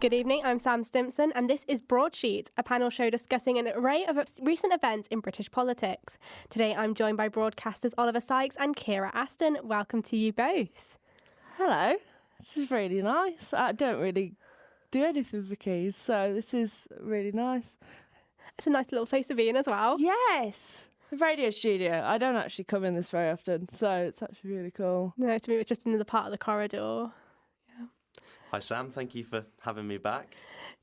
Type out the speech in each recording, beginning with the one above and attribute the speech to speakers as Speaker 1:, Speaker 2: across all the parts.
Speaker 1: Good evening, I'm Sam Stimpson, and this is Broadsheets, a panel show discussing an array of recent events in British politics. Today I'm joined by broadcasters Oliver Sykes and Ciara Aston. Welcome to you both.
Speaker 2: Hello, this is really nice. I don't really do anything for Quays, so this is really nice.
Speaker 1: It's a nice little place to be in as well.
Speaker 2: Yes, the radio studio. I don't actually come in this very often, so it's actually really cool.
Speaker 1: No, to me it's just another part of the corridor.
Speaker 3: Hi Sam, thank you for having me back.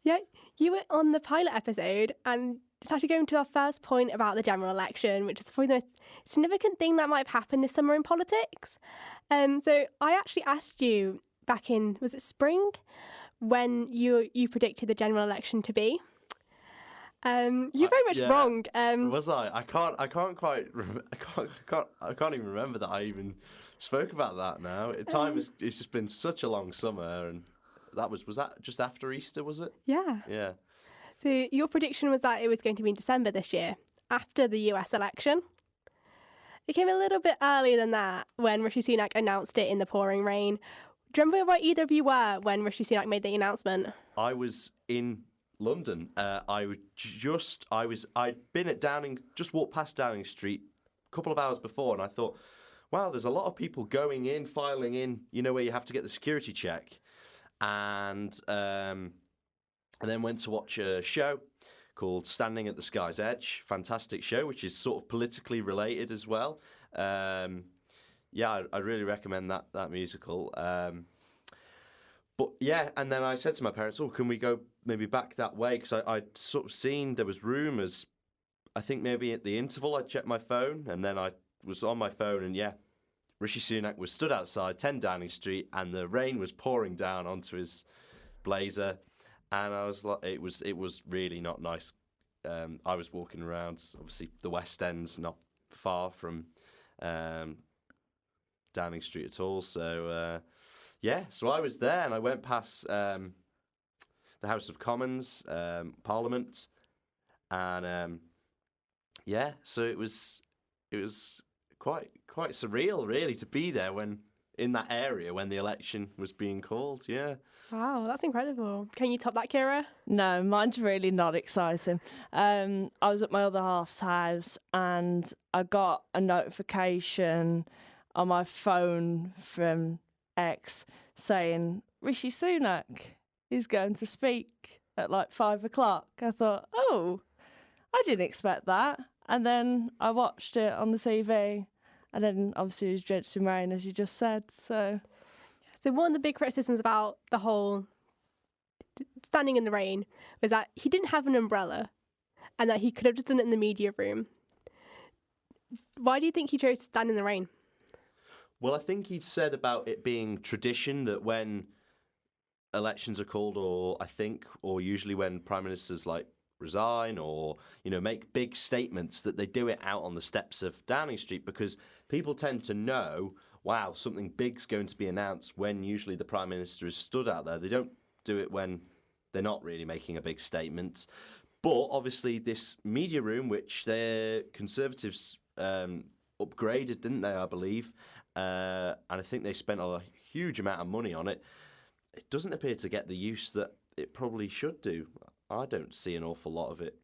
Speaker 1: Yeah, you were on the pilot episode, and it's actually going to our first point about the general election, which is probably the most significant thing that might have happened this summer in politics. So I actually asked you back in, was it spring, when you predicted the general election to be? You're very much wrong.
Speaker 3: Was I? I can't even remember that I even spoke about that now. It's just been such a long summer, and was that just after Easter, was it?
Speaker 1: Yeah.
Speaker 3: Yeah.
Speaker 1: So your prediction was that it was going to be in December this year, after the US election. It came a little bit earlier than that when Rishi Sunak announced it in the pouring rain. Do you remember where either of you were when Rishi Sunak made the announcement?
Speaker 3: I was in London. I'd been at Downing, just walked past Downing Street a couple of hours before, and I thought, wow, there's a lot of people going in, filing in, you know, where you have to get the security check. And then went to watch a show called Standing at the Sky's Edge. Fantastic show, which is sort of politically related as well. I really recommend that musical. But yeah, and then I said to my parents, oh, can we go maybe back that way? Because I'd sort of seen there was rumours. I think maybe at the interval I checked my phone, and then I was on my phone, and yeah, Rishi Sunak was stood outside 10 Downing Street, and the rain was pouring down onto his blazer, and I was like, it was really not nice. I was walking around, obviously the West End's not far from Downing Street at all, so so I was there, and I went past the House of Commons, Parliament, and so it was quite surreal, really, to be there when in that area when the election was being called. Yeah.
Speaker 1: Wow, that's incredible. Can you top that, Ciara?
Speaker 2: No, mine's really not exciting. I was at my other half's house and I got a notification on my phone from X saying Rishi Sunak is going to speak at like 5 o'clock. I thought, oh, I didn't expect that. And then I watched it on the TV, and then obviously it was drenched in rain, as you just said. So
Speaker 1: one of the big criticisms about the whole standing in the rain was that he didn't have an umbrella, and that he could have just done it in the media room. Why do you think he chose to stand in the rain?
Speaker 3: Well, I think he'd said about it being tradition that when elections are called, or usually when prime ministers resign or make big statements, that they do it out on the steps of Downing Street, because people tend to know, wow, something big's going to be announced when usually the Prime Minister is stood out there. They don't do it when they're not really making a big statement. But obviously this media room, which the Conservatives upgraded, didn't they, I believe, and I think they spent a huge amount of money on it, it doesn't appear to get the use that it probably should do. I don't see an awful lot of it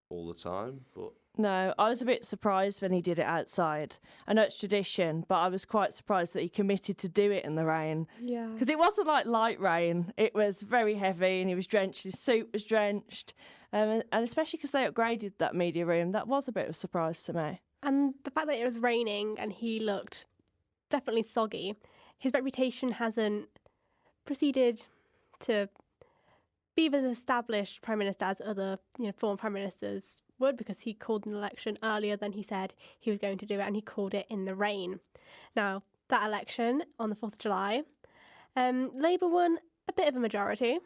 Speaker 3: all the time, but...
Speaker 2: No, I was a bit surprised when he did it outside. I know it's tradition, but I was quite surprised that he committed to do it in the rain.
Speaker 1: Yeah.
Speaker 2: Because it wasn't like light rain. It was very heavy, and he was drenched. His suit was drenched. And especially because they upgraded that media room, that was a bit of a surprise to me.
Speaker 1: And the fact that it was raining and he looked definitely soggy, his reputation hasn't proceeded to be as established Prime Minister as other former Prime Ministers would, because he called an election earlier than he said he was going to do it, and he called it in the rain. Now, that election on the 4th of July, Labour won a bit of a majority.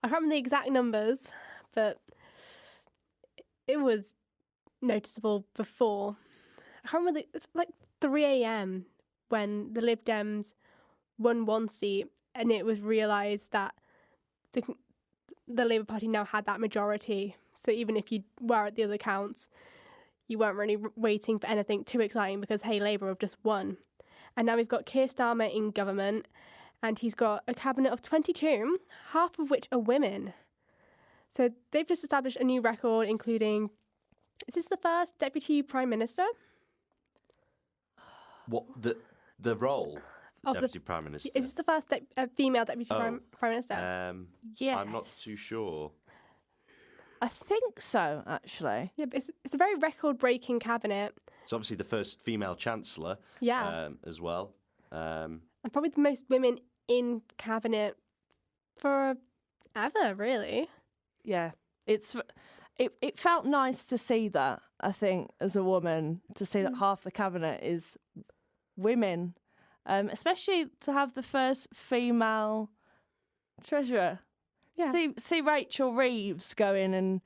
Speaker 1: I can't remember the exact numbers, but it was noticeable before. I can't remember, it's like 3 a.m. when the Lib Dems won one seat, and it was realised that the Labour Party now had that majority. So even if you were at the other counts, you weren't really waiting for anything too exciting, because, hey, Labour have just won. And now we've got Keir Starmer in government, and he's got a cabinet of 22, half of which are women. So they've just established a new record, including, is this the first deputy prime minister?
Speaker 3: What the role
Speaker 1: Of
Speaker 3: deputy prime minister?
Speaker 1: Is this the first female deputy prime minister?
Speaker 2: Yes.
Speaker 3: I'm not too sure.
Speaker 2: I think so, actually.
Speaker 1: Yeah, but it's a very record-breaking cabinet.
Speaker 3: It's obviously the first female chancellor.
Speaker 1: Yeah.
Speaker 3: As well.
Speaker 1: And probably the most women in cabinet for ever, really.
Speaker 2: Yeah. It felt nice to see that, I think, as a woman, to see that half the cabinet is women, especially to have the first female treasurer.
Speaker 1: Yeah.
Speaker 2: See Rachel Reeves go in and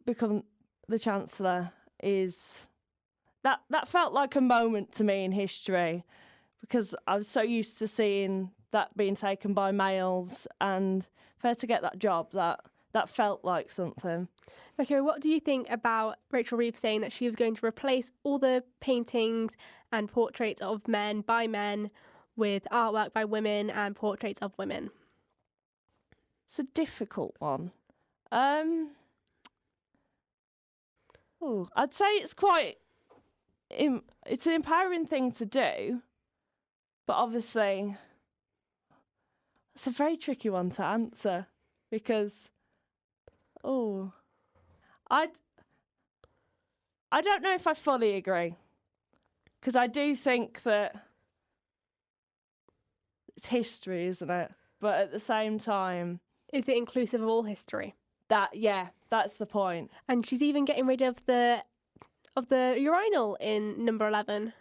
Speaker 2: become the chancellor is that felt like a moment to me in history, because I was so used to seeing that being taken by males, and for her to get that job, that felt like something.
Speaker 1: Okay, what do you think about Rachel Reeves saying that she was going to replace all the paintings and portraits of men by men with artwork by women and portraits of women?
Speaker 2: It's a difficult one. I'd say it's quite. It's an empowering thing to do, but obviously, it's a very tricky one to answer because, I don't know if I fully agree, because I do think that it's history, isn't it? But at the same time,
Speaker 1: Is it inclusive of all history?
Speaker 2: that's the point.
Speaker 1: And she's even getting rid of the urinal in number 11.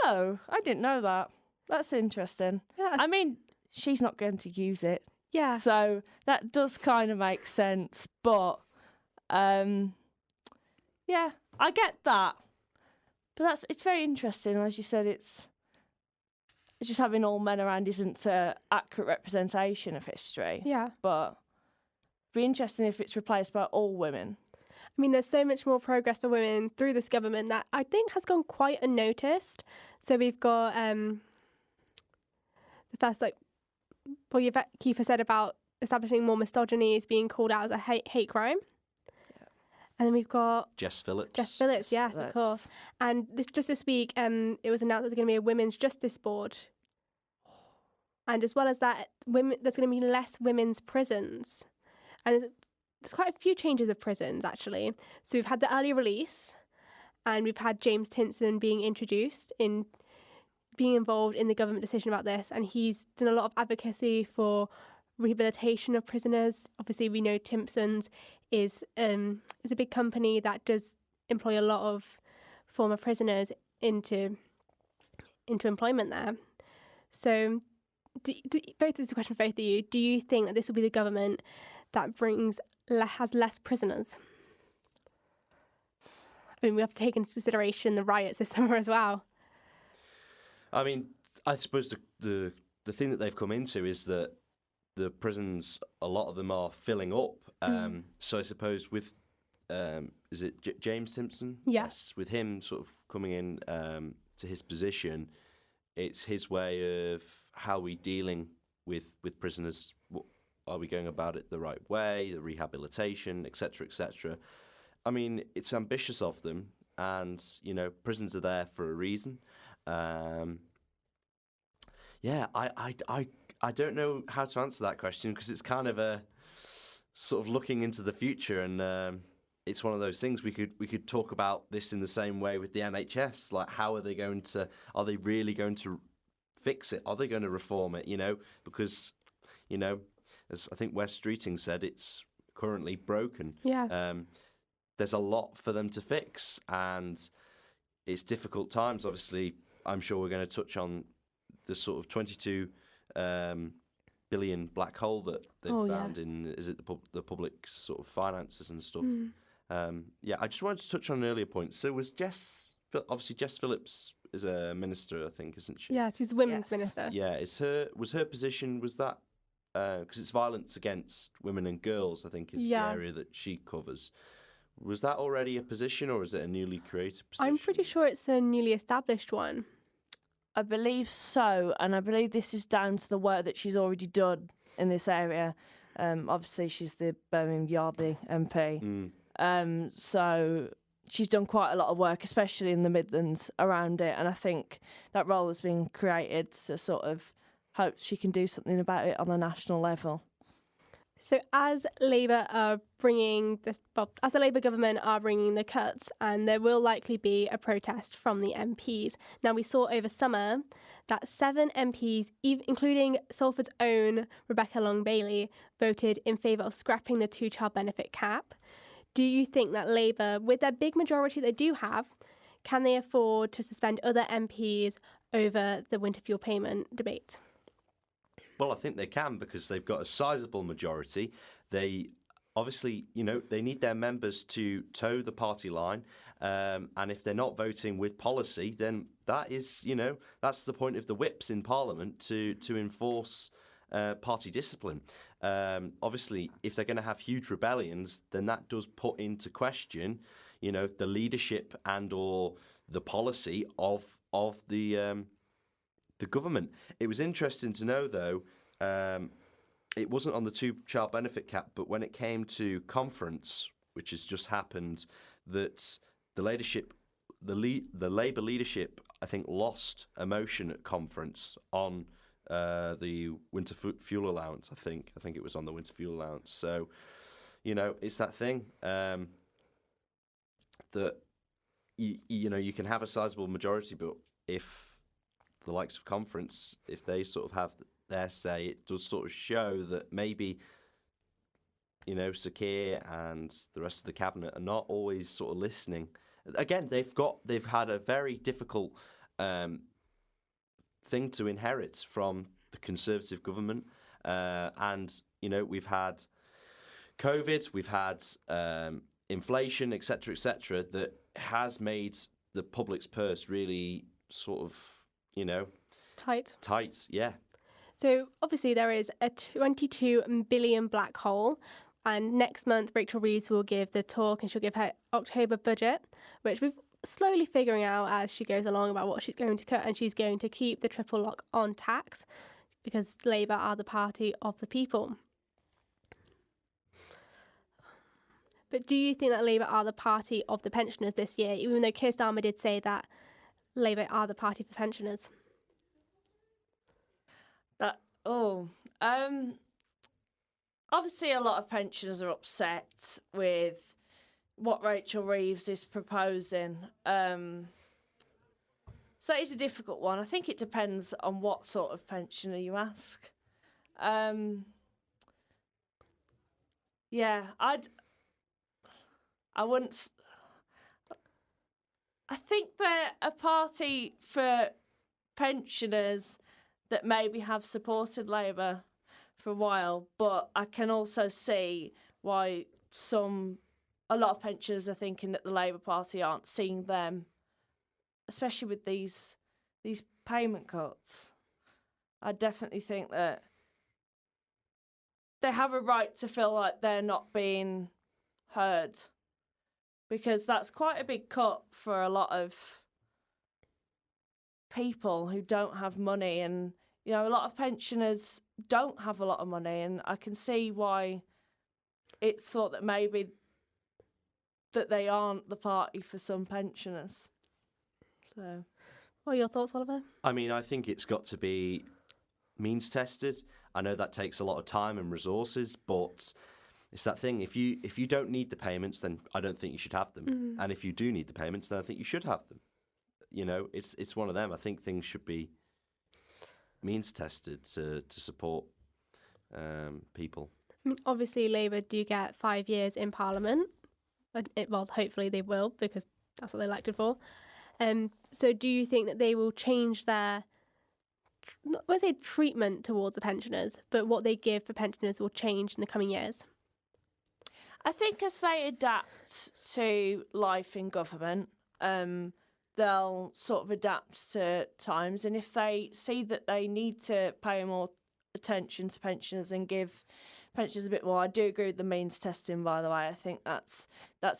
Speaker 2: Oh, I didn't know that. That's interesting.
Speaker 1: Yeah.
Speaker 2: I mean, she's not going to use it.
Speaker 1: Yeah.
Speaker 2: So that does kind of make sense. But, yeah, I get that. But it's very interesting. As you said, it's just having all men around isn't an accurate representation of history.
Speaker 1: Yeah.
Speaker 2: But it'd be interesting if it's replaced by all women.
Speaker 1: I mean, there's so much more progress for women through this government that I think has gone quite unnoticed. So we've got the first, Paul Kiefer said about establishing more misogyny as being called out as a hate crime. Yeah. And then we've got
Speaker 3: Jess Phillips.
Speaker 1: Yes, of course. And this week, it was announced there's going to be a women's justice board. And as well as that, there's going to be less women's prisons. And there's quite a few changes of prisons, actually. So we've had the early release, and we've had James Tinson being involved in the government decision about this, and he's done a lot of advocacy for rehabilitation of prisoners. Obviously, we know Timpson's is a big company that does employ a lot of former prisoners into employment there. So, both this is a question for both of you. Do you think that this will be the government that has less prisoners? I mean, we have to take into consideration the riots this summer as well.
Speaker 3: I mean, I suppose the thing that they've come into is that the prisons, a lot of them are filling up. So I suppose with, is it James Timpson?
Speaker 1: Yes.
Speaker 3: With him sort of coming in to his position, it's his way of how we dealing with prisoners. Are we going about it the right way? The rehabilitation, etc., etc. I mean, it's ambitious of them, and prisons are there for a reason. Yeah, I don't know how to answer that question, because it's kind of a sort of looking into the future, and it's one of those things we could talk about this in the same way with the NHS. Like, how are they really going to fix it? Are they going to reform it? Because as I think Wes Streeting said, it's currently broken.
Speaker 1: Yeah.
Speaker 3: There's a lot for them to fix, and it's difficult times. Obviously, I'm sure we're going to touch on the sort of 22 billion black hole that they've found in, is it the public sort of finances and stuff. Yeah, I just wanted to touch on an earlier point. So was Jess Phillips is a minister, I think, isn't she?
Speaker 1: Yeah, she's the women's minister.
Speaker 3: Yeah, was her position, was that, because it's violence against women and girls, I think, is the area that she covers. Was that already a position, or is it a newly created position?
Speaker 1: I'm pretty sure it's a newly established one.
Speaker 2: I believe so, and I believe this is down to the work that she's already done in this area. Obviously, she's the Birmingham Yardley MP, so she's done quite a lot of work, especially in the Midlands around it, and I think that role has been created to sort of hope she can do something about it on a national level.
Speaker 1: So as Labour are bringing this, as the Labour government are bringing the cuts, and there will likely be a protest from the MPs. Now, we saw over summer that 7 MPs, including Salford's own Rebecca Long-Bailey, voted in favour of scrapping the 2-child benefit cap. Do you think that Labour, with their big majority they do have, can they afford to suspend other MPs over the winter fuel payment debate?
Speaker 3: Well, I think they can because they've got a sizable majority. They obviously, they need their members to toe the party line. And if they're not voting with policy, then that is, that's the point of the whips in Parliament to enforce party discipline. Obviously, if they're going to have huge rebellions, then that does put into question, the leadership and or the policy of the government. It was interesting to know, though, it wasn't on the 2-child benefit cap, but when it came to conference, which has just happened, that the leadership, the Labour leadership, I think, lost a motion at conference on the winter fuel allowance. I think it was on the winter fuel allowance. So, it's that thing that you can have a sizable majority, but if the likes of conference, if they sort of have their say, it does sort of show that maybe, Ciara and the rest of the cabinet are not always sort of listening. Again, they've had a very difficult thing to inherit from the Conservative government, and we've had COVID, we've had inflation, etc., that has made the public's purse really sort of tight, yeah.
Speaker 1: So obviously there is a 22 billion black hole, and next month Rachel Reeves will give the talk, and she'll give her October budget, which we're slowly figuring out as she goes along about what she's going to cut, and she's going to keep the triple lock on tax because Labour are the party of the people. But do you think that Labour are the party of the pensioners this year, even though Keir Starmer did say that Labour are the party for pensioners?
Speaker 2: Obviously a lot of pensioners are upset with what Rachel Reeves is proposing. So that is a difficult one. I think it depends on what sort of pensioner you ask. I wouldn't. I think they're a party for pensioners that maybe have supported Labour for a while, but I can also see why a lot of pensioners are thinking that the Labour Party aren't seeing them, especially with these payment cuts. I definitely think that they have a right to feel like they're not being heard, because that's quite a big cut for a lot of people who don't have money, and a lot of pensioners don't have a lot of money, and I can see why it's thought that maybe that they aren't the party for some pensioners. So,
Speaker 1: what are your thoughts, Oliver?
Speaker 3: I mean, I think it's got to be means tested. I know that takes a lot of time and resources, but it's that thing. If you don't need the payments, then I don't think you should have them. And if you do need the payments, then I think you should have them. It's one of them. I think things should be means tested to support people.
Speaker 1: I mean, obviously, Labour do get 5 years in Parliament. Well, hopefully they will, because that's what they're elected for. So do you think that they will change their, I won't say treatment towards the pensioners, but what they give for pensioners will change in the coming years?
Speaker 2: I think as they adapt to life in government, they'll sort of adapt to times, and if they see that they need to pay more attention to pensioners and give pensioners a bit more, I do agree with the means testing, by the way. I think that's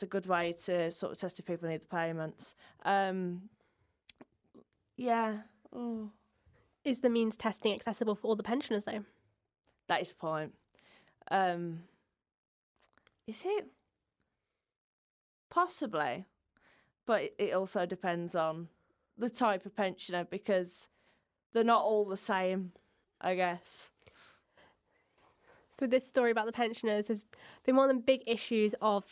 Speaker 2: a good way to sort of test if people need the payments. Oh,
Speaker 1: Is the means testing accessible for all the pensioners, though?
Speaker 2: that is the point. Is it? Possibly. But it also depends on the type of pensioner, because they're not all the same, I guess.
Speaker 1: So this story about the pensioners has been one of the big issues of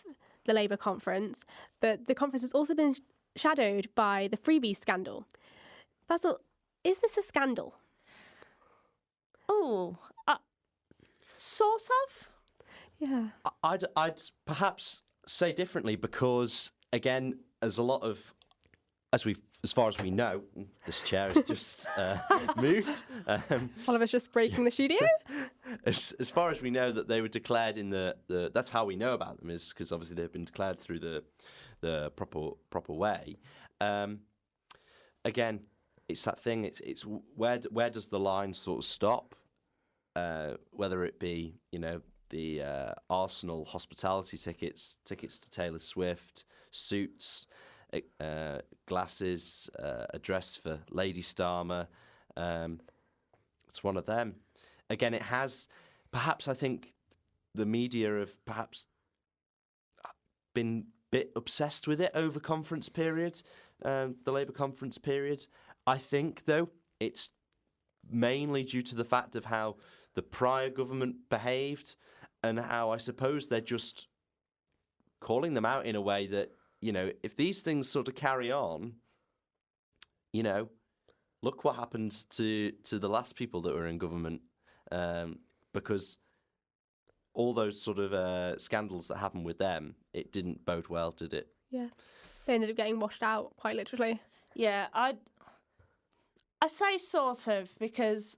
Speaker 1: the Labour conference, but the conference has also been shadowed by the freebie scandal. Basil, is this a scandal?
Speaker 2: Oh, sort of.
Speaker 1: Yeah.
Speaker 3: I'd perhaps say differently, because again, as far as we know, this chair has just moved.
Speaker 1: Oliver's just breaking the studio.
Speaker 3: As far as we know, that they were declared in the that's how we know about them, is because obviously they've been declared through the proper way. Again, it's that thing. It's where does the line sort of stop? Whether it be the Arsenal hospitality tickets to Taylor Swift, suits, glasses, a dress for Lady Starmer. It's one of them. Again, it has, perhaps I think the media have perhaps been a bit obsessed with it over conference periods, the Labour conference period. I think, though, it's mainly due to the fact of how the prior government behaved, and how I suppose they're just calling them out in a way that, if these things sort of carry on, look what happened to the last people that were in government, because all those sort of scandals that happened with them, it didn't bode well, did it?
Speaker 1: Yeah. They ended up getting washed out, quite literally.
Speaker 2: Yeah, I say sort of, because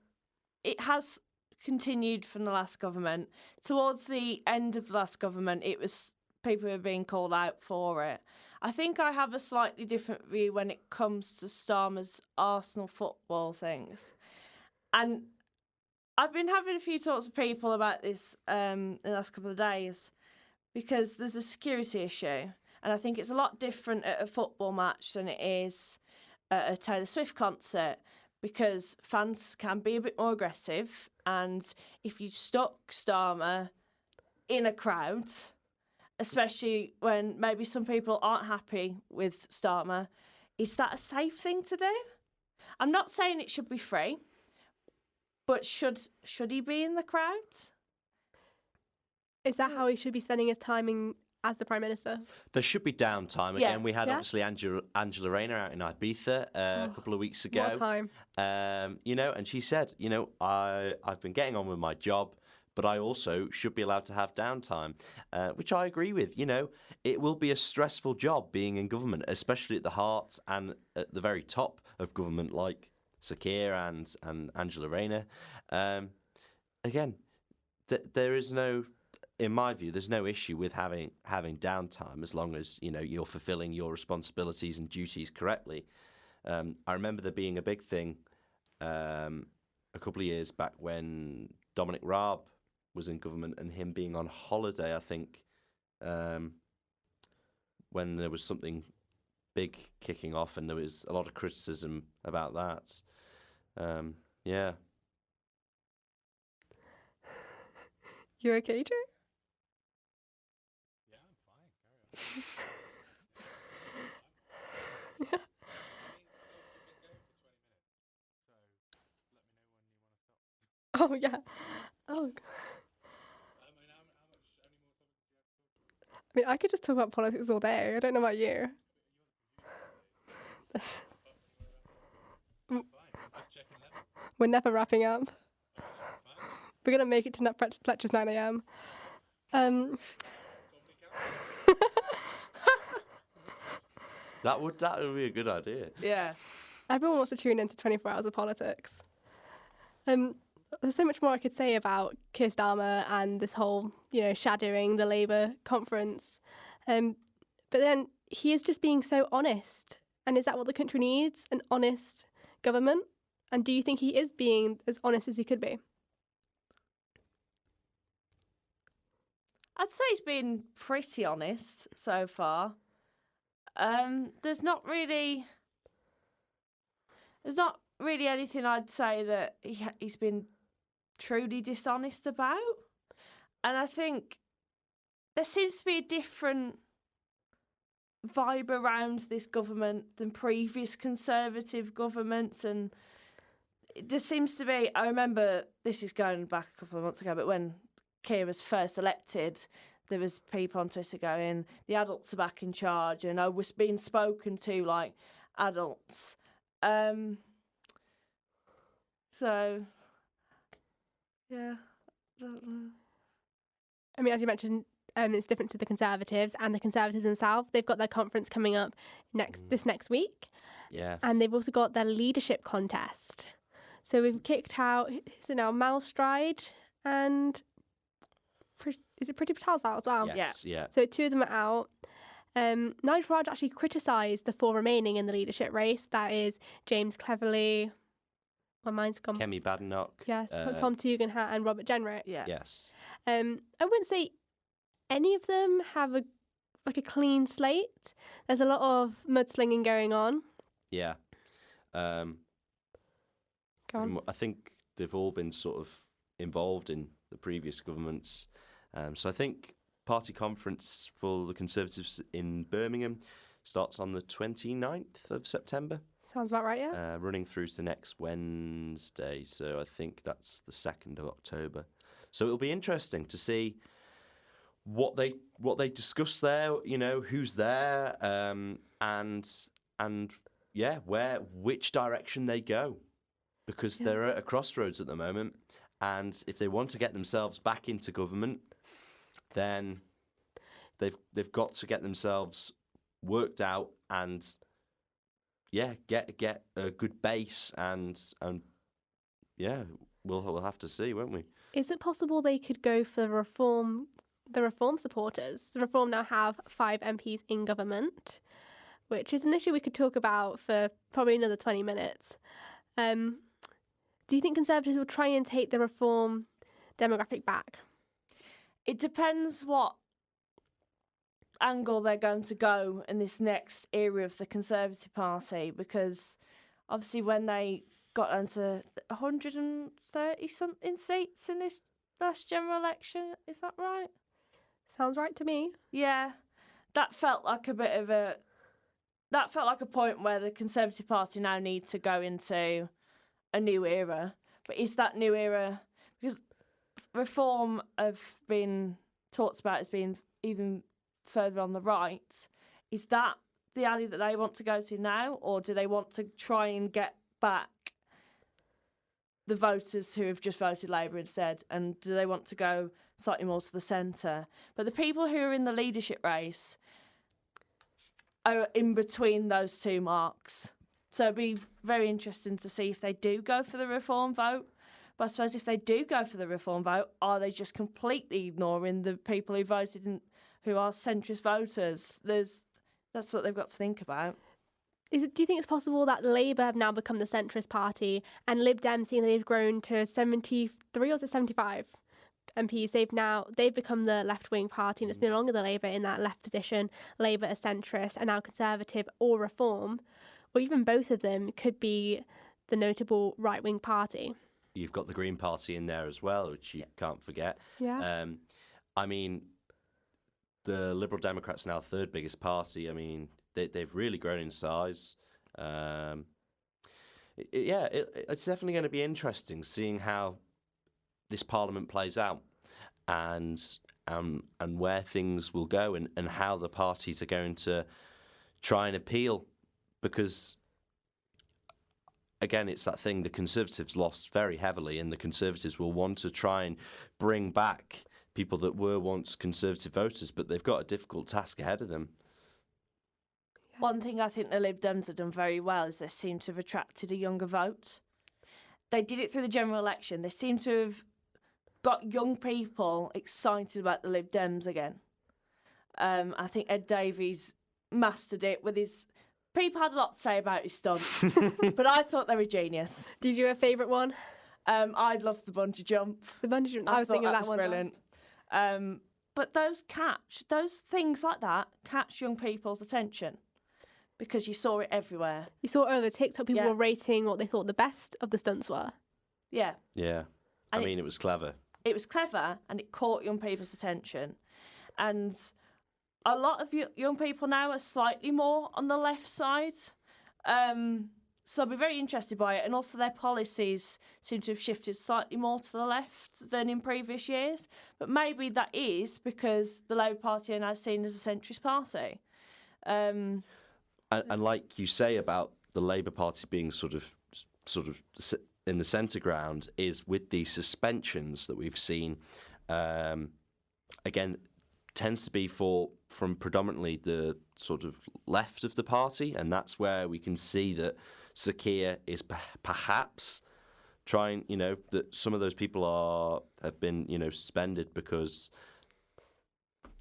Speaker 2: it has continued from the last government. Towards the end of the last government, it was people who were being called out for it. I think I have a slightly different view when it comes to Starmer's Arsenal football things. And I've been having a few talks with people about this in the last couple of days, because there's a security issue. And I think it's a lot different at a football match than it is at a Taylor Swift concert, because fans can be a bit more aggressive. And if you stuck Starmer in a crowd, especially when maybe some people aren't happy with Starmer, is that a safe thing to do? I'm not saying it should be free, but should he be in the crowd?
Speaker 1: Is that how he should be spending his time as the Prime Minister?
Speaker 3: There should be downtime.
Speaker 2: Yeah.
Speaker 3: Again, we had
Speaker 1: Yeah.
Speaker 3: obviously Angela Rayner out in Ibiza a couple of weeks ago.
Speaker 1: What a time.
Speaker 3: And she said, I've been getting on with my job, but I also should be allowed to have downtime, which I agree with. It will be a stressful job being in government, especially at the heart and at the very top of government, like Ciara and Angela Rayner. Again, there is no, in my view, there's no issue with having downtime, as long as you're fulfilling your responsibilities and duties correctly. I remember there being a big thing a couple of years back when Dominic Raab was in government, and him being on holiday, I think, when there was something big kicking off, and there was a lot of criticism about that. Yeah.
Speaker 1: You okay, Joe?
Speaker 4: Yeah, I'm fine. Carry on.
Speaker 1: Yeah. Oh, yeah. Oh, I mean, I could just talk about politics all day. I don't know about you. We're never wrapping up. We're going to make it to Fletcher's 9 a.m.
Speaker 3: That would be a good idea.
Speaker 2: Yeah.
Speaker 1: Everyone wants to tune into 24 hours of politics. There's so much more I could say about Keir Starmer and this whole, shadowing the Labour conference. But then he is just being so honest. And is that what the country needs? An honest government? And do you think he is being as honest as he could be?
Speaker 2: I'd say he's been pretty honest so far. There's not really anything I'd say that he's been truly dishonest about. And I think there seems to be a different vibe around this government than previous Conservative governments, and it just seems to be, I remember, this is going back a couple of months ago, but when Ciara was first elected, there was people on Twitter going, the adults are back in charge, and we're being spoken to like adults. So, yeah, I don't know.
Speaker 1: I mean, as you mentioned, it's different to the Conservatives, and the Conservatives themselves. They've got their conference coming up this next week.
Speaker 3: Yes.
Speaker 1: And they've also got their leadership contest. So we've kicked out, is it now Mal Stride and is it Priti Patel's out as well?
Speaker 3: Yes, yeah.
Speaker 1: So two of them are out. Nigel Farage actually criticised the four remaining in the leadership race. That is James Cleverly, my mind's gone.
Speaker 3: Kemi Badenoch.
Speaker 1: Yes, Tom Tugendhat and Robert Jenrick.
Speaker 2: Yeah.
Speaker 3: Yes.
Speaker 1: I wouldn't say any of them have a clean slate. There's a lot of mudslinging going on.
Speaker 3: Yeah.
Speaker 1: Go on.
Speaker 3: I think they've all been sort of involved in the previous governments. So I think party conference for the Conservatives in Birmingham starts on the 29th of September.
Speaker 1: Sounds about right, yeah.
Speaker 3: Running through to next Wednesday. So I think that's the 2nd of October. So it'll be interesting to see what they discuss there, you know, who's there, and yeah, which direction they go, because they're at a crossroads at the moment, and if they want to get themselves back into government, then they've got to get themselves worked out and get a good base, and yeah, we'll have to see, won't we?
Speaker 1: Is it possible they could go for Reform? The Reform supporters. The Reform now have 5 MPs in government, which is an issue we could talk about for probably another 20 minutes. Do you think Conservatives will try and take the Reform demographic back?
Speaker 2: It depends what angle they're going to go in this next era of the Conservative Party, because obviously when they got into 130-something seats in this last general election, is that right?
Speaker 1: Sounds right to me.
Speaker 2: Yeah, that felt like a point where the Conservative Party now need to go into a new era. But is that new era, because Reform have been talked about as being even further on the right, is that the alley that they want to go to now, or do they want to try and get back the voters who have just voted Labour instead, and do they want to go slightly more to the centre? But the people who are in the leadership race are in between those two marks. So it'd be very interesting to see if they do go for the Reform vote. But I suppose if they do go for the Reform vote, are they just completely ignoring the people who voted who are centrist voters? That's what they've got to think about.
Speaker 1: Do you think it's possible that Labour have now become the centrist party, and Lib Dems, seeing they've grown to 73 or 75 MPs, they've become the left-wing party, and it's no longer the Labour in that left position. Labour is centrist, and now Conservative or Reform, or even both of them, could be the notable right-wing party.
Speaker 3: You've got the Green Party in there as well, which you can't forget.
Speaker 1: Yeah.
Speaker 3: I mean, the Liberal Democrats now third biggest party. I mean, they've really grown in size. It's definitely going to be interesting seeing how this Parliament plays out, and where things will go, and how the parties are going to try and appeal, because again, it's that thing, the Conservatives lost very heavily, and the Conservatives will want to try and bring back people that were once Conservative voters, but they've got a difficult task ahead of them.
Speaker 2: One thing I think the Lib Dems have done very well is they seem to have attracted a younger vote. They did it through the general election. They seem to have got young people excited about the Lib Dems again. I think Ed Davies mastered it with his... People had a lot to say about his stunts, but I thought they were genius.
Speaker 1: Did you have a favourite one?
Speaker 2: I loved the bungee jump.
Speaker 1: The bungee jump. I was thinking of that one.
Speaker 2: Brilliant. But those things like that catch young people's attention, because you saw it everywhere.
Speaker 1: You saw over TikTok, people
Speaker 2: Yeah.
Speaker 1: were rating what they thought the best of the stunts were.
Speaker 2: Yeah.
Speaker 3: Yeah. I
Speaker 2: And
Speaker 3: mean, it was clever.
Speaker 2: It was clever and it caught young people's attention. And a lot of young people now are slightly more on the left side. So I'll be very interested by it. And also their policies seem to have shifted slightly more to the left than in previous years. But maybe that is because the Labour Party are now seen as a centrist party.
Speaker 3: And like you say about the Labour Party being sort of in the centre ground, is with these suspensions that we've seen, again, tends to be from predominantly the sort of left of the party, and that's where we can see that Ciara is perhaps trying, that some of those people have been, suspended because,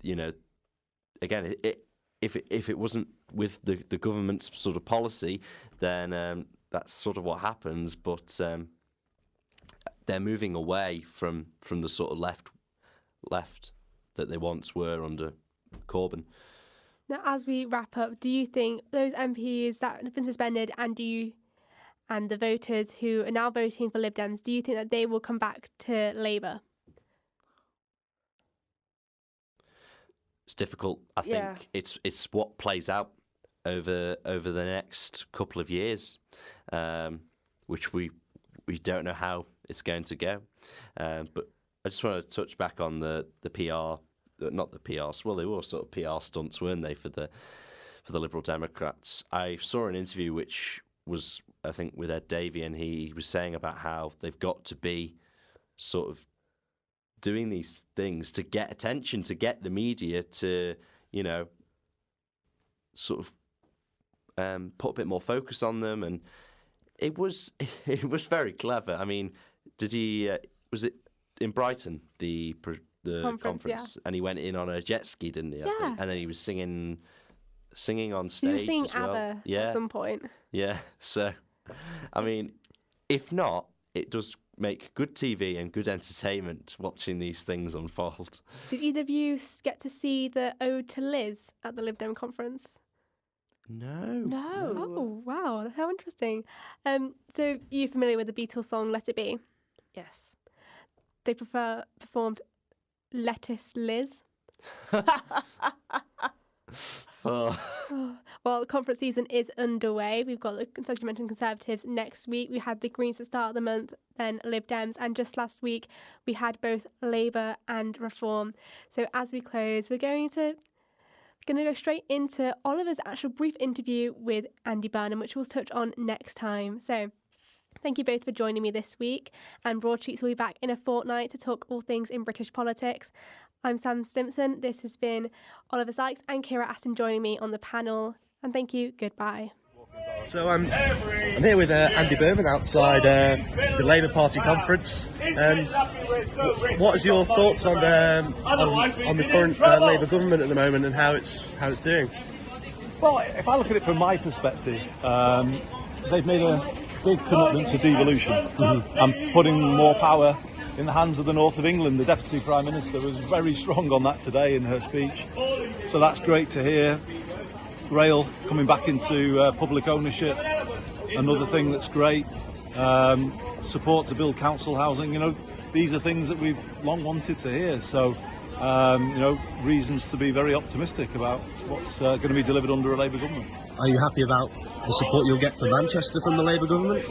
Speaker 3: again, if it wasn't with the government's sort of policy, then that's sort of what happens. But they're moving away from the sort of left that they once were under Corbyn.
Speaker 1: Now, as we wrap up, do you think those MPs that have been suspended and the voters who are now voting for Lib Dems, do you think that they will come back to Labour?
Speaker 3: It's difficult. I think it's what plays out over the next couple of years, which we don't know how it's going to go. But I just want to touch back on the PR, not the PR. Well, they were sort of PR stunts, weren't they, for the Liberal Democrats? I saw an interview which was, I think, with Ed Davey, and he was saying about how they've got to be sort of doing these things to get attention, to get the media to, sort of put a bit more focus on them, and it was very clever. I mean, did he? Was it in Brighton, the conference?
Speaker 1: Yeah.
Speaker 3: And he went in on a jet ski, didn't he?
Speaker 1: Yeah.
Speaker 3: And then he was singing on stage.
Speaker 1: He was singing
Speaker 3: as well.
Speaker 1: ABBA at some point.
Speaker 3: Yeah. So, I mean, if not, it does make good TV and good entertainment watching these things unfold. Did
Speaker 1: either of you get to see the Ode to Liz at the Lib Dem conference?
Speaker 3: No.
Speaker 1: Oh, wow. How interesting. So you're familiar with the Beatles song Let It Be?
Speaker 2: Yes.
Speaker 1: They performed Lettuce Liz.
Speaker 3: Oh.
Speaker 1: Well, the conference season is underway. We've got, as you mentioned, Conservatives next week. We had the Greens at the start of the month, then Lib Dems, and just last week we had both Labour and Reform. So as we close, we're going to go straight into Oliver's actual brief interview with Andy Burnham, which we'll touch on next time. So thank you both for joining me this week, and Broadsheets will be back in a fortnight to talk all things in British politics. I'm Sam Stimpson. This has been Oliver Sykes and Ciara Aston joining me on the panel. And thank you. Goodbye.
Speaker 5: So I'm here with Andy Burnham outside the Labour Party conference. What is your thoughts on the current Labour government at the moment and how it's doing?
Speaker 4: Well, if I look at it from my perspective, they've made a big commitment to devolution and putting more power in the hands of the north of England. The Deputy Prime Minister was very strong on that today in her speech, so that's great to hear. Rail coming back into public ownership, another thing that's great. Support to build council housing, these are things that we've long wanted to hear, so reasons to be very optimistic about what's going to be delivered under a Labour government.
Speaker 5: Are you happy about the support you'll get for Manchester from the Labour government?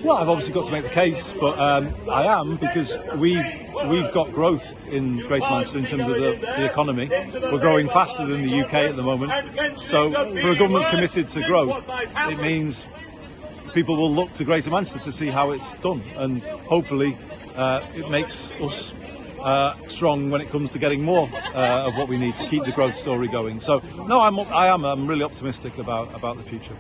Speaker 4: Well, I've obviously got to make the case, but I am, because we've got growth in Greater Manchester in terms of the economy. We're growing faster than the UK at the moment. So for a government committed to growth, it means people will look to Greater Manchester to see how it's done, and hopefully it makes us strong when it comes to getting more of what we need to keep the growth story going. So no, I'm really optimistic about the future.